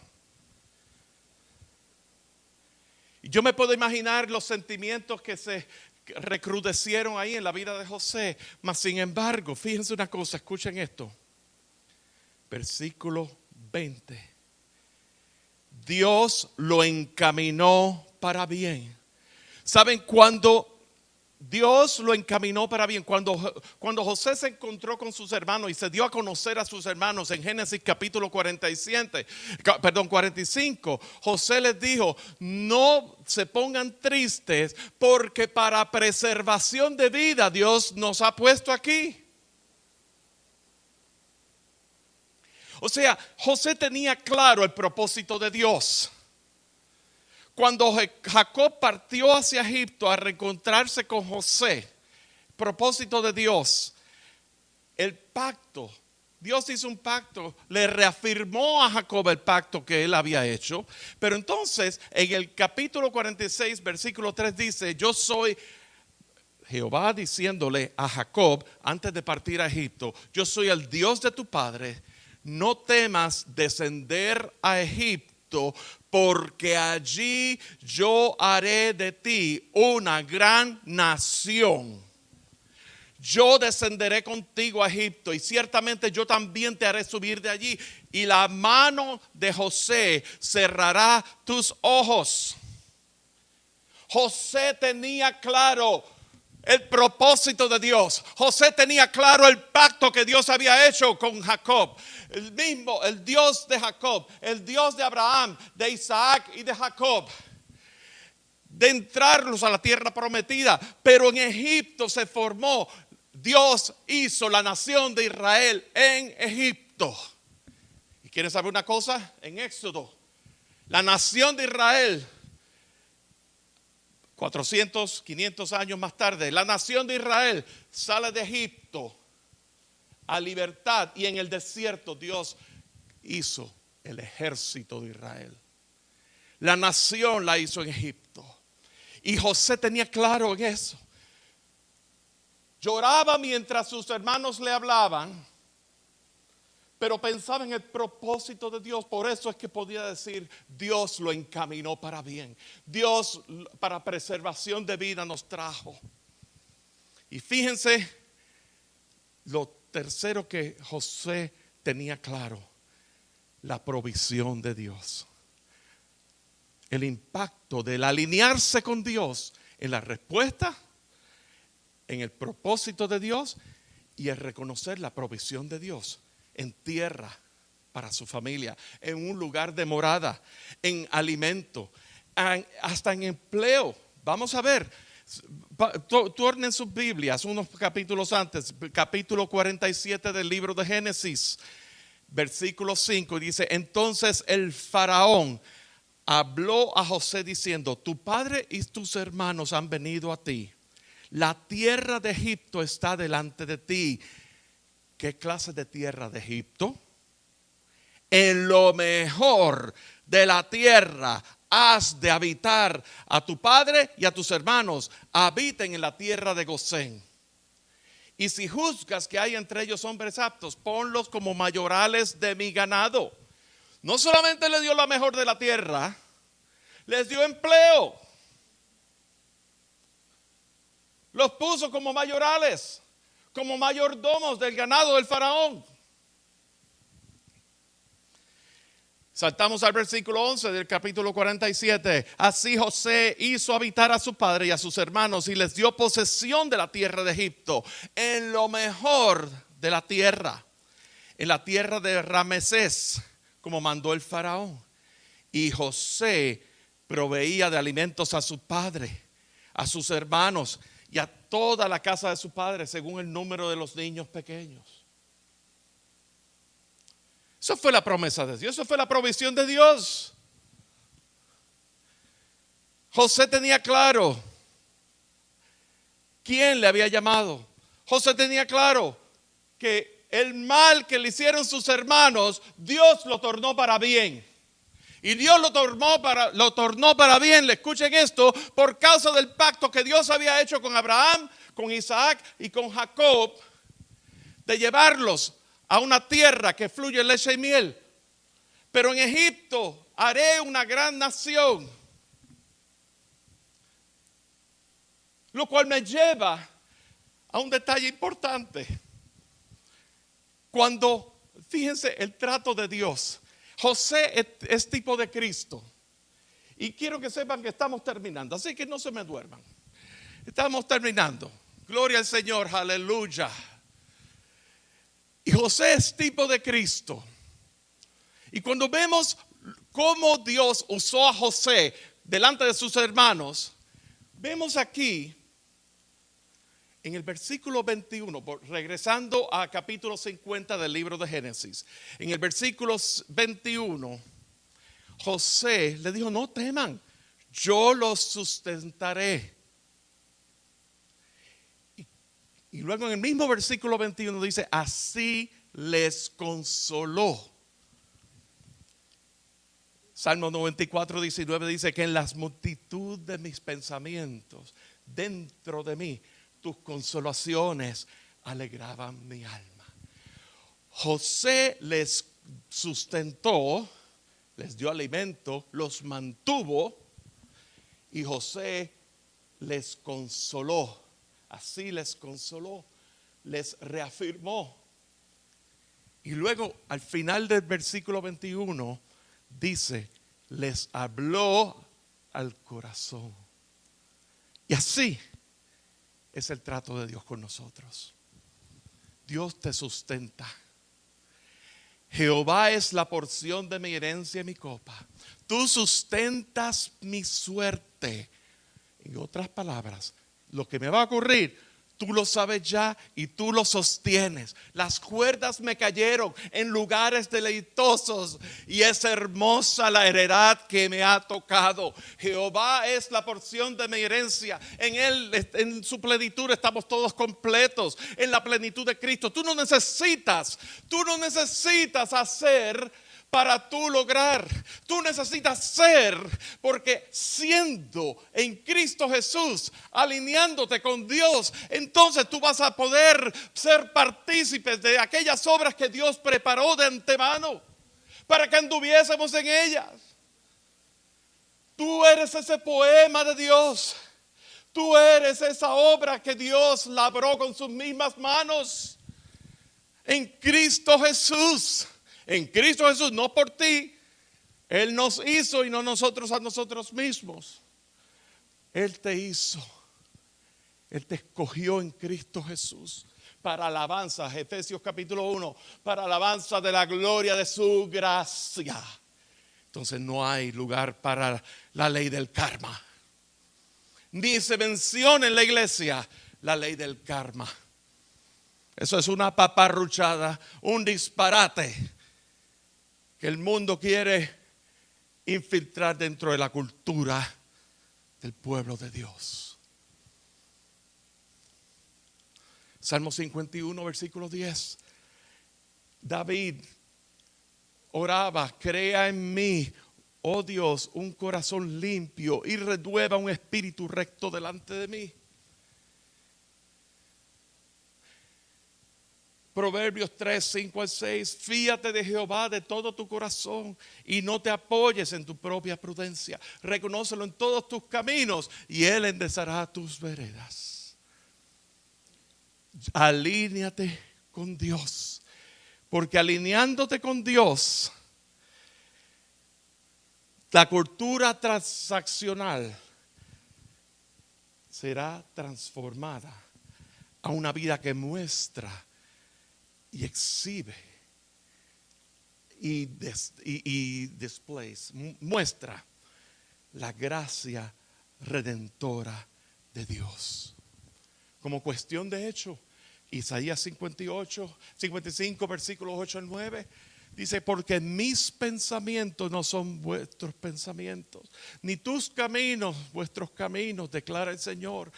Y yo me puedo imaginar los sentimientos que se recrudecieron ahí en la vida de José. Mas sin embargo, fíjense una cosa, escuchen esto. Versículo 20. Dios lo encaminó para bien. ¿Saben cuándo Dios lo encaminó para bien? Cuando José se encontró con sus hermanos y se dio a conocer a sus hermanos en Génesis capítulo 45, José les dijo: no se pongan tristes, porque para preservación de vida Dios nos ha puesto aquí. O sea, José tenía claro el propósito de Dios. Cuando Jacob partió hacia Egipto a reencontrarse con José, propósito de Dios, el pacto, Dios hizo un pacto, le reafirmó a Jacob el pacto que él había hecho. Pero entonces en el capítulo 46, versículo 3 dice: yo soy Jehová diciéndole a Jacob antes de partir a Egipto: yo soy el Dios de tu padre, no temas descender a Egipto, porque allí yo haré de ti una gran nación. Yo descenderé contigo a Egipto, y ciertamente yo también te haré subir de allí, y la mano de José cerrará tus ojos. José tenía claro el propósito de Dios. José tenía claro el pacto que Dios había hecho con Jacob. El mismo, el Dios de Jacob, el Dios de Abraham, de Isaac y de Jacob, de entrarlos a la tierra prometida. Pero en Egipto se formó, Dios hizo la nación de Israel en Egipto. ¿Y quieren saber una cosa? En Éxodo, la nación de Israel, 400, 500 años más tarde, la nación de Israel sale de Egipto a libertad, y en el desierto Dios hizo el ejército de Israel. La nación la hizo en Egipto, y José tenía claro en eso. Lloraba mientras sus hermanos le hablaban, pero pensaba en el propósito de Dios. Por eso es que podía decir: Dios lo encaminó para bien. Dios para preservación de vida nos trajo. Y fíjense lo tercero que José tenía claro: la provisión de Dios. El impacto del alinearse con Dios en la respuesta, en el propósito de Dios, y el reconocer la provisión de Dios en tierra para su familia, en un lugar de morada, en alimento, hasta en empleo. Vamos a ver, tornen sus Biblias unos capítulos antes, capítulo 47 del libro de Génesis, versículo 5, dice: entonces el faraón habló a José diciendo: tu padre y tus hermanos han venido a ti, la tierra de Egipto está delante de ti. ¿Qué clase de tierra de Egipto? En lo mejor de la tierra has de habitar. A tu padre y a tus hermanos habiten en la tierra de Gosén. Y si juzgas que hay entre ellos hombres aptos, ponlos como mayorales de mi ganado. No solamente les dio la mejor de la tierra, les dio empleo. Los puso como mayorales, como mayordomos del ganado del faraón. Saltamos al versículo 11 del capítulo 47. Así José hizo habitar a su padre y a sus hermanos y les dio posesión de la tierra de Egipto, en lo mejor de la tierra, en la tierra de Ramesés, como mandó el faraón. Y José proveía de alimentos a su padre, a sus hermanos y a toda la casa de su padre, según el número de los niños pequeños. Eso fue la promesa de Dios, eso fue la provisión de Dios. José tenía claro quién le había llamado. José tenía claro que el mal que le hicieron sus hermanos, Dios lo tornó para bien. Y Dios lo tornó para bien, le escuchen esto, por causa del pacto que Dios había hecho con Abraham, con Isaac y con Jacob, de llevarlos a una tierra que fluye leche y miel. Pero en Egipto haré una gran nación. Lo cual me lleva a un detalle importante. Cuando, fíjense el trato de Dios. José es tipo de Cristo. Y quiero que sepan que estamos terminando. Así que no se me duerman. Estamos terminando. Gloria al Señor, aleluya. Y José es tipo de Cristo. Y cuando vemos cómo Dios usó a José delante de sus hermanos, vemos aquí en el versículo 21, regresando a capítulo 50 del libro de Génesis, en el versículo 21, José le dijo: no teman, yo los sustentaré. Y luego en el mismo versículo 21 dice: así les consoló. Salmo 94, 19 dice que en las multitud de mis pensamientos, dentro de mí, tus consolaciones alegraban mi alma. José les sustentó, les dio alimento, los mantuvo y José les consoló. Así les consoló, les reafirmó. Y luego al final del versículo 21 dice: les habló al corazón. Y así es el trato de Dios con nosotros. Dios te sustenta. Jehová es la porción de mi herencia y mi copa. Tú sustentas mi suerte. En otras palabras, lo que me va a ocurrir, tú lo sabes ya y tú lo sostienes. Las cuerdas me cayeron en lugares deleitosos y es hermosa la heredad que me ha tocado. Jehová es la porción de mi herencia. En Él, en su plenitud, estamos todos completos. En la plenitud de Cristo. Tú no necesitas hacer para tú lograr. Tú necesitas ser, porque siendo en Cristo Jesús, alineándote con Dios, entonces tú vas a poder ser partícipes de aquellas obras que Dios preparó de antemano para que anduviésemos en ellas. Tú eres ese poema de Dios. Tú eres esa obra que Dios labró con sus mismas manos en Cristo Jesús. En Cristo Jesús, no por ti. Él nos hizo y no nosotros a nosotros mismos. Él te hizo. Él te escogió en Cristo Jesús para alabanza, Efesios capítulo 1, para alabanza de la gloria de su gracia. Entonces no hay lugar para la ley del karma. Ni se menciona en la iglesia la ley del karma. Eso es una paparruchada, un disparate que el mundo quiere infiltrar dentro de la cultura del pueblo de Dios. Salmo 51, versículo 10. David oraba: crea en mí, oh Dios, un corazón limpio y renueva un espíritu recto delante de mí. Proverbios 3, 5 al 6. Fíate de Jehová de todo tu corazón y no te apoyes en tu propia prudencia. Reconócelo en todos tus caminos y Él enderezará tus veredas. Alíñate con Dios, porque alineándote con Dios La cultura transaccional será transformada a una vida que muestra y exhibe y muestra la gracia redentora de Dios. Como cuestión de hecho, Isaías 55, versículos 8 al 9, dice: porque mis pensamientos no son vuestros pensamientos, ni tus caminos vuestros caminos, declara el Señor.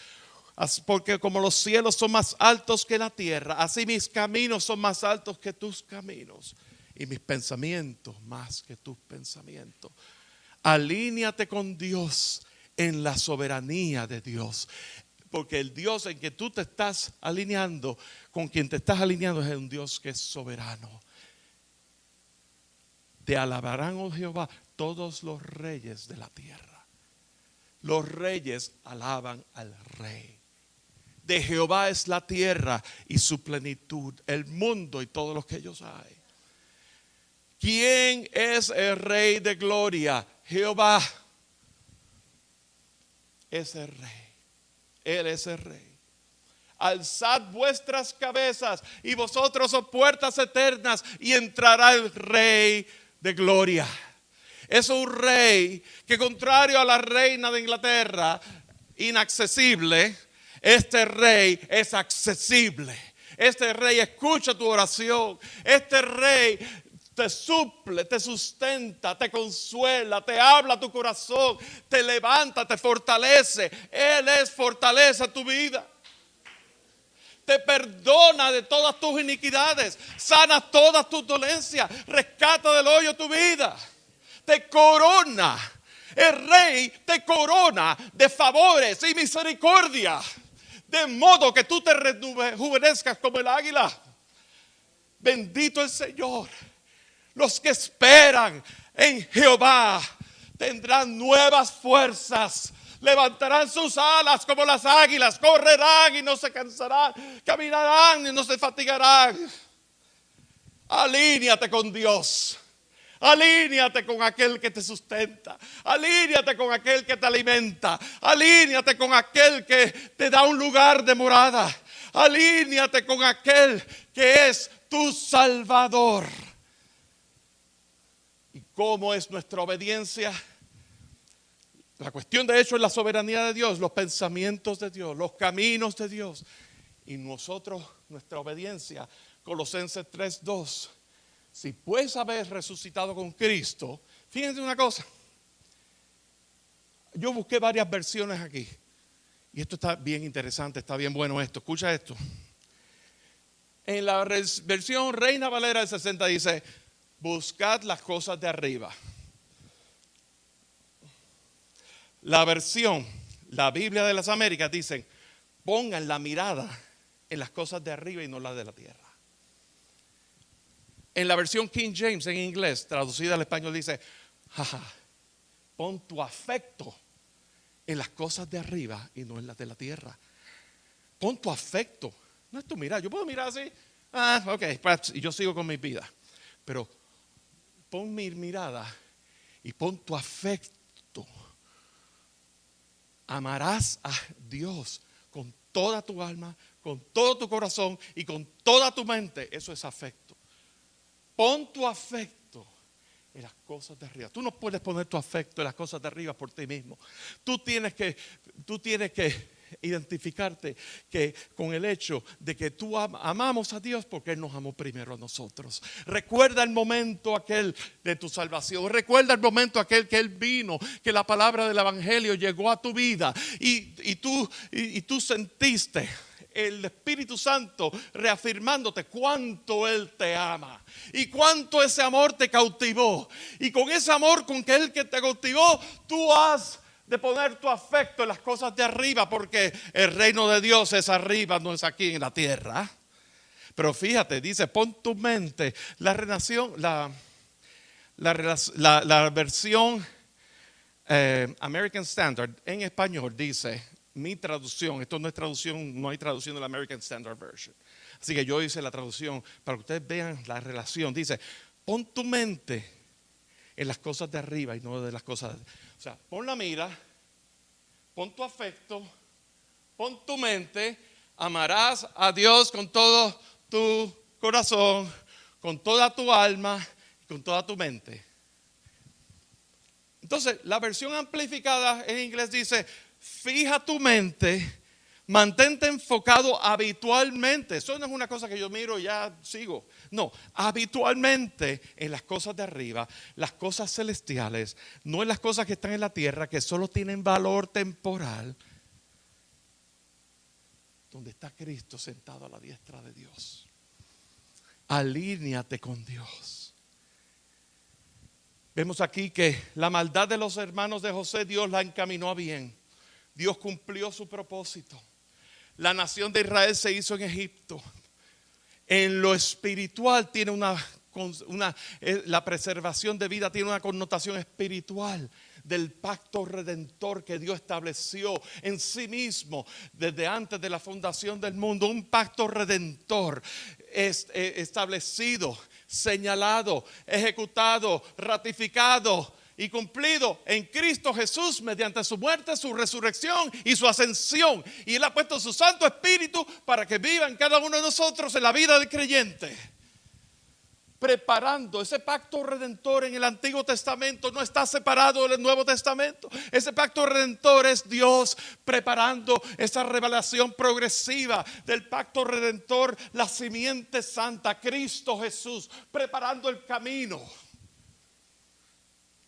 Porque como los cielos son más altos que la tierra, así mis caminos son más altos que tus caminos, y mis pensamientos más que tus pensamientos. Alíñate con Dios en la soberanía de Dios. Porque el Dios en que tú te estás alineando, con quien te estás alineando, es un Dios que es soberano. Te alabarán, oh Jehová, todos los reyes de la tierra. Los reyes alaban al Rey. De Jehová es la tierra y su plenitud, el mundo y todos los que ellos hay. ¿Quién es el Rey de gloria? Jehová es el Rey. Él es el Rey. Alzad vuestras cabezas y vosotros, oh puertas eternas, y entrará el Rey de gloria. Es un rey que, contrario a la reina de Inglaterra, inaccesible, este rey es accesible. Este rey escucha tu oración. Este rey te suple, te sustenta, te consuela, te habla a tu corazón, te levanta, te fortalece. Él es fortaleza a tu vida. Te perdona de todas tus iniquidades, sana todas tus dolencias, rescata del hoyo tu vida. Te corona, el rey te corona de favores y misericordia, de modo que tú te rejuvenezcas como el águila. Bendito el Señor. Los que esperan en Jehová tendrán nuevas fuerzas. Levantarán sus alas como las águilas. Correrán y no se cansarán. Caminarán y no se fatigarán. Alíñate con Dios. Alíñate con aquel que te sustenta. Alíñate con aquel que te alimenta. Alíñate con aquel que te da un lugar de morada. Alíñate con aquel que es tu Salvador. ¿Y cómo es nuestra obediencia? La cuestión de hecho es la soberanía de Dios, los pensamientos de Dios, los caminos de Dios. Y nosotros, nuestra obediencia, Colosenses 3:2. Si pues habéis resucitado con Cristo, fíjense una cosa. Yo busqué varias versiones aquí. Y esto está bien interesante, está bien bueno esto. Escucha esto. En la versión Reina Valera del 60 dice: buscad las cosas de arriba. La versión, la Biblia de las Américas dicen: pongan la mirada en las cosas de arriba y no las de la tierra. En la versión King James en inglés, traducida al español, dice: pon tu afecto en las cosas de arriba y no en las de la tierra. Pon tu afecto. No es tu mirada. Yo puedo mirar así. Ok, y yo sigo con mi vida. Pero pon mi mirada y pon tu afecto. Amarás a Dios con toda tu alma, con todo tu corazón y con toda tu mente. Eso es afecto. Pon tu afecto en las cosas de arriba. Tú no puedes poner tu afecto en las cosas de arriba por ti mismo. Tú tienes que identificarte con el hecho de que tú amamos a Dios porque Él nos amó primero a nosotros. Recuerda el momento aquel de tu salvación. Recuerda el momento aquel que Él vino, que la palabra del evangelio llegó a tu vida y tú sentiste el Espíritu Santo reafirmándote cuánto Él te ama y cuánto ese amor te cautivó. Y con ese amor con que Él que te cautivó, tú has de poner tu afecto en las cosas de arriba, porque el reino de Dios es arriba, no es aquí en la tierra. Pero fíjate, dice: pon tu mente. La versión American Standard en español dice, mi traducción, esto no es traducción, no hay traducción de la American Standard Version. Así que yo hice la traducción para que ustedes vean la relación. Dice: pon tu mente en las cosas de arriba y no de las cosas de... O sea, pon la mira, pon tu afecto, pon tu mente, amarás a Dios con todo tu corazón, con toda tu alma y con toda tu mente. Entonces, la versión amplificada en inglés dice, fija tu mente, mantente enfocado habitualmente. Eso no es una cosa que yo miro y ya sigo. No, habitualmente en las cosas de arriba, las cosas celestiales, no en las cosas que están en la tierra, que solo tienen valor temporal. Donde está Cristo sentado a la diestra de Dios. Alíñate con Dios. Vemos aquí que la maldad de los hermanos de José, Dios la encaminó a bien. Dios cumplió su propósito. La nación de Israel se hizo en Egipto. En lo espiritual tiene la preservación de vida tiene una connotación espiritual del pacto redentor que Dios estableció en sí mismo desde antes de la fundación del mundo. Un pacto redentor establecido, señalado, ejecutado, ratificado y cumplido en Cristo Jesús mediante su muerte, su resurrección y su ascensión. Y Él ha puesto su Santo Espíritu para que viva en cada uno de nosotros en la vida del creyente. Preparando ese pacto redentor en el Antiguo Testamento no está separado del Nuevo Testamento. Ese pacto redentor es Dios preparando esa revelación progresiva del pacto redentor, la simiente santa, Cristo Jesús, preparando el camino.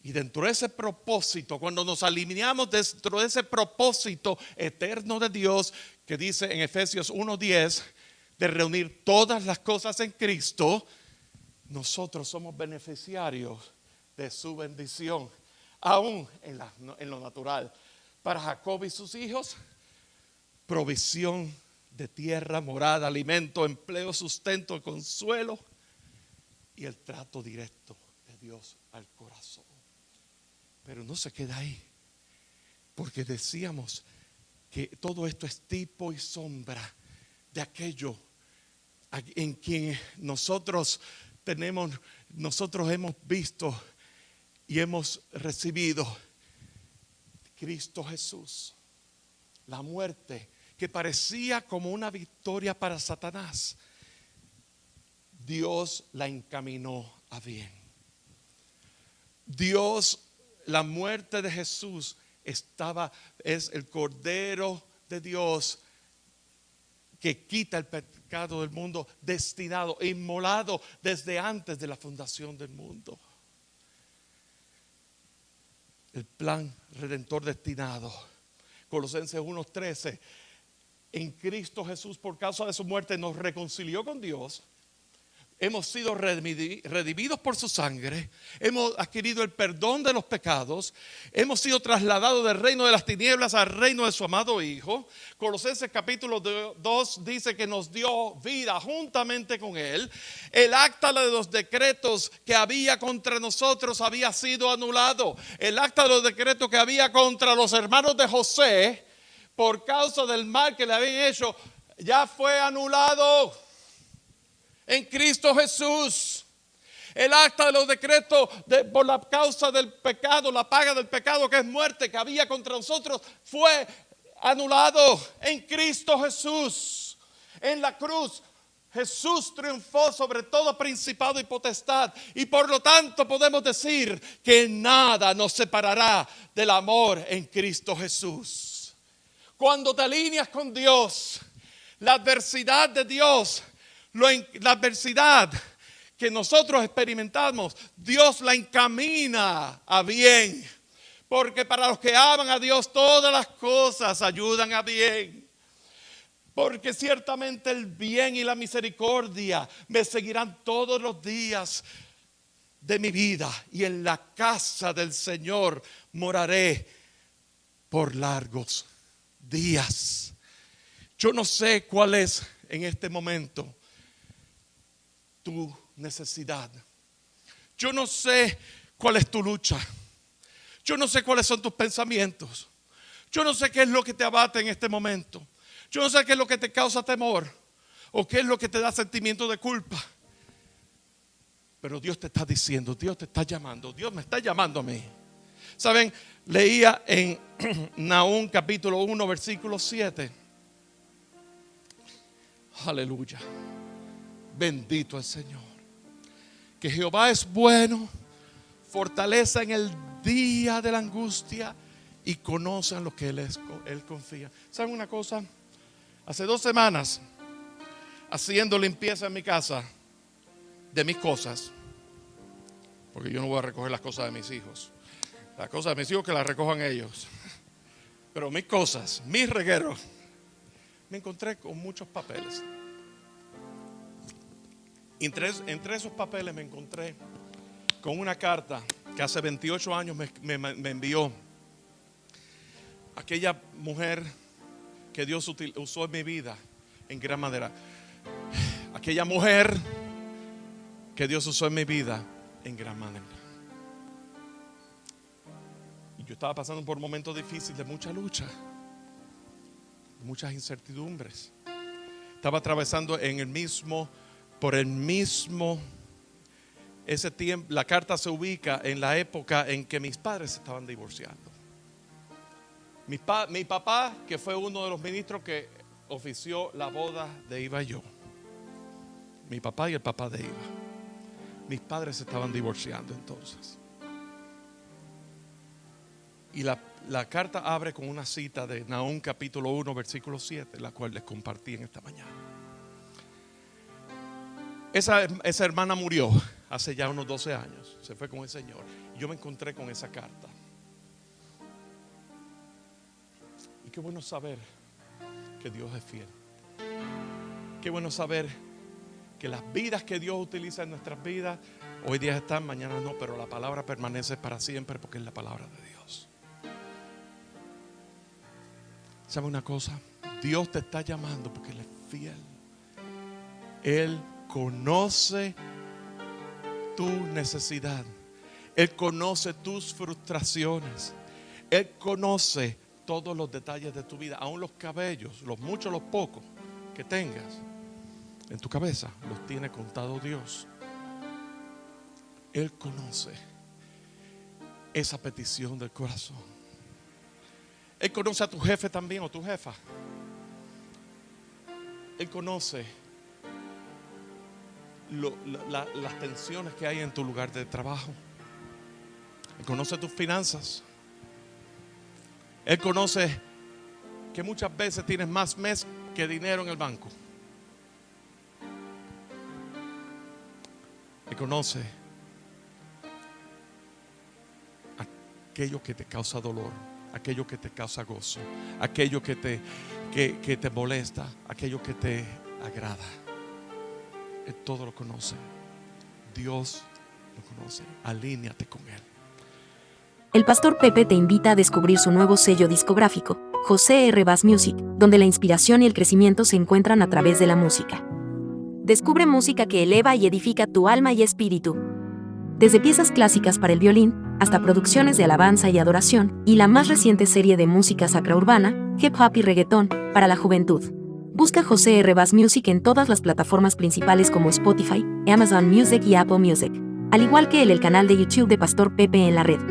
Y dentro de ese propósito, cuando nos alineamos dentro de ese propósito eterno de Dios, que dice en Efesios 1:10, de reunir todas las cosas en Cristo, nosotros somos beneficiarios de su bendición, aún en lo natural. Para Jacob y sus hijos, provisión de tierra, morada, alimento, empleo, sustento, consuelo y el trato directo de Dios al corazón. Pero no se queda ahí, porque decíamos que todo esto es tipo y sombra de aquello en quien nosotros hemos visto y hemos recibido Cristo Jesús. La muerte que parecía como una victoria para Satanás, Dios la encaminó a bien. La muerte de Jesús es el Cordero de Dios que quita el pecado del mundo, destinado, inmolado desde antes de la fundación del mundo. El plan redentor destinado. Colosenses 1:13. En Cristo Jesús, por causa de su muerte, nos reconcilió con Dios. Hemos sido redimidos por su sangre. Hemos adquirido el perdón de los pecados. Hemos sido trasladados del reino de las tinieblas al reino de su amado Hijo. Colosenses capítulo 2 dice que nos dio vida juntamente con Él. El acta de los decretos que había contra nosotros había sido anulado. El acta de los decretos que había contra los hermanos de José, por causa del mal que le habían hecho, ya fue anulado en Cristo Jesús. El acta de los decretos por la causa del pecado, la paga del pecado que es muerte, que había contra nosotros, fue anulado en Cristo Jesús. En la cruz Jesús triunfó sobre todo principado y potestad, y por lo tanto podemos decir que nada nos separará del amor en Cristo Jesús. Cuando te alineas con Dios, la adversidad de Dios, la adversidad que nosotros experimentamos, Dios la encamina a bien. Porque para los que aman a Dios, todas las cosas ayudan a bien. Porque ciertamente el bien y la misericordia me seguirán todos los días de mi vida. Y en la casa del Señor moraré por largos días. Yo no sé cuál es en este momento tu necesidad. Yo no sé cuál es tu lucha. Yo no sé cuáles son tus pensamientos. Yo no sé qué es lo que te abate en este momento. Yo no sé qué es lo que te causa temor o qué es lo que te da sentimiento de culpa. Pero Dios te está diciendo, Dios te está llamando, Dios me está llamando a mí. ¿Saben? Leía en Nahum capítulo 1 versículo 7. Aleluya. Bendito el Señor. Que Jehová es bueno, fortaleza en el día de la angustia y conocen lo que Él confía. ¿Saben una cosa? Hace 2 semanas, haciendo limpieza en mi casa, de mis cosas, porque yo no voy a recoger las cosas de mis hijos. Las cosas de mis hijos que las recojan ellos. Pero mis cosas, mis regueros, me encontré con muchos papeles. Entre esos papeles me encontré con una carta que hace 28 años me envió aquella mujer que Dios usó en mi vida en gran manera. Aquella mujer que Dios usó en mi vida en gran manera. Y yo estaba pasando por un momento difícil de mucha lucha, de muchas incertidumbres. Estaba atravesando ese tiempo. La carta se ubica en la época en que mis padres se estaban divorciando. Mi papá, que fue uno de los ministros que ofició la boda de Iva y yo. Mi papá y el papá de Iva. Mis padres se estaban divorciando entonces. Y la carta abre con una cita de Nahum capítulo 1 versículo 7, la cual les compartí en esta mañana. Esa hermana murió hace ya unos 12 años. Se fue con el Señor. Y yo me encontré con esa carta. Y qué bueno saber que Dios es fiel. Qué bueno saber que las vidas que Dios utiliza en nuestras vidas, hoy día están, mañana no, pero la palabra permanece para siempre porque es la palabra de Dios. ¿Sabe una cosa? Dios te está llamando porque Él es fiel. Él conoce tu necesidad. Él conoce tus frustraciones. Él conoce todos los detalles de tu vida, aún los cabellos, los muchos, los pocos que tengas en tu cabeza, los tiene contado Dios. Él conoce esa petición del corazón. Él conoce a tu jefe también o tu jefa. Él conoce las tensiones que hay en tu lugar de trabajo. Él conoce tus finanzas. Él conoce que muchas veces tienes más mes que dinero en el banco. Él conoce aquello que te causa dolor, aquello que te causa gozo, aquello que te molesta, aquello que te agrada. Él todo lo conoce. Dios lo conoce. Alíñate con Él. El Pastor Pepe te invita a descubrir su nuevo sello discográfico, José R. Bass Music, donde la inspiración y el crecimiento se encuentran a través de la música. Descubre música que eleva y edifica tu alma y espíritu. Desde piezas clásicas para el violín, hasta producciones de alabanza y adoración, y la más reciente serie de música sacra urbana, hip hop y reggaetón, para la juventud. Busca José R. Bass Music en todas las plataformas principales como Spotify, Amazon Music y Apple Music, al igual que el canal de YouTube de Pastor Pepe en la red.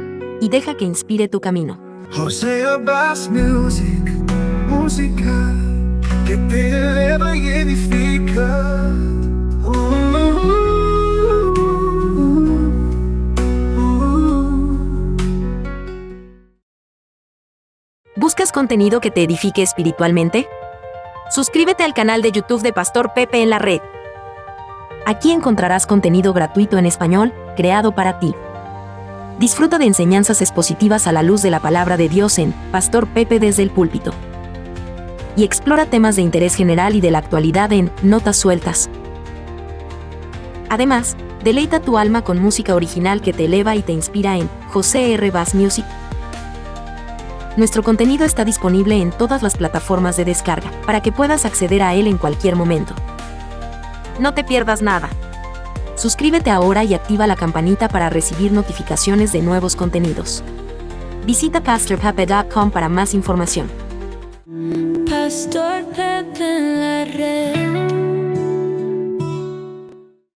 Y deja que inspire tu camino. José R. Bass Music, música que te eleva y edifica. ¿Buscas contenido que te edifique espiritualmente? Suscríbete al canal de YouTube de Pastor Pepe en la red. Aquí encontrarás contenido gratuito en español, creado para ti. Disfruta de enseñanzas expositivas a la luz de la palabra de Dios en Pastor Pepe desde el púlpito. Y explora temas de interés general y de la actualidad en Notas Sueltas. Además, deleita tu alma con música original que te eleva y te inspira en José R. Bass Music. Nuestro contenido está disponible en todas las plataformas de descarga, para que puedas acceder a él en cualquier momento. No te pierdas nada. Suscríbete ahora y activa la campanita para recibir notificaciones de nuevos contenidos. Visita pastorpepe.com para más información. Pastor Pepe en la red.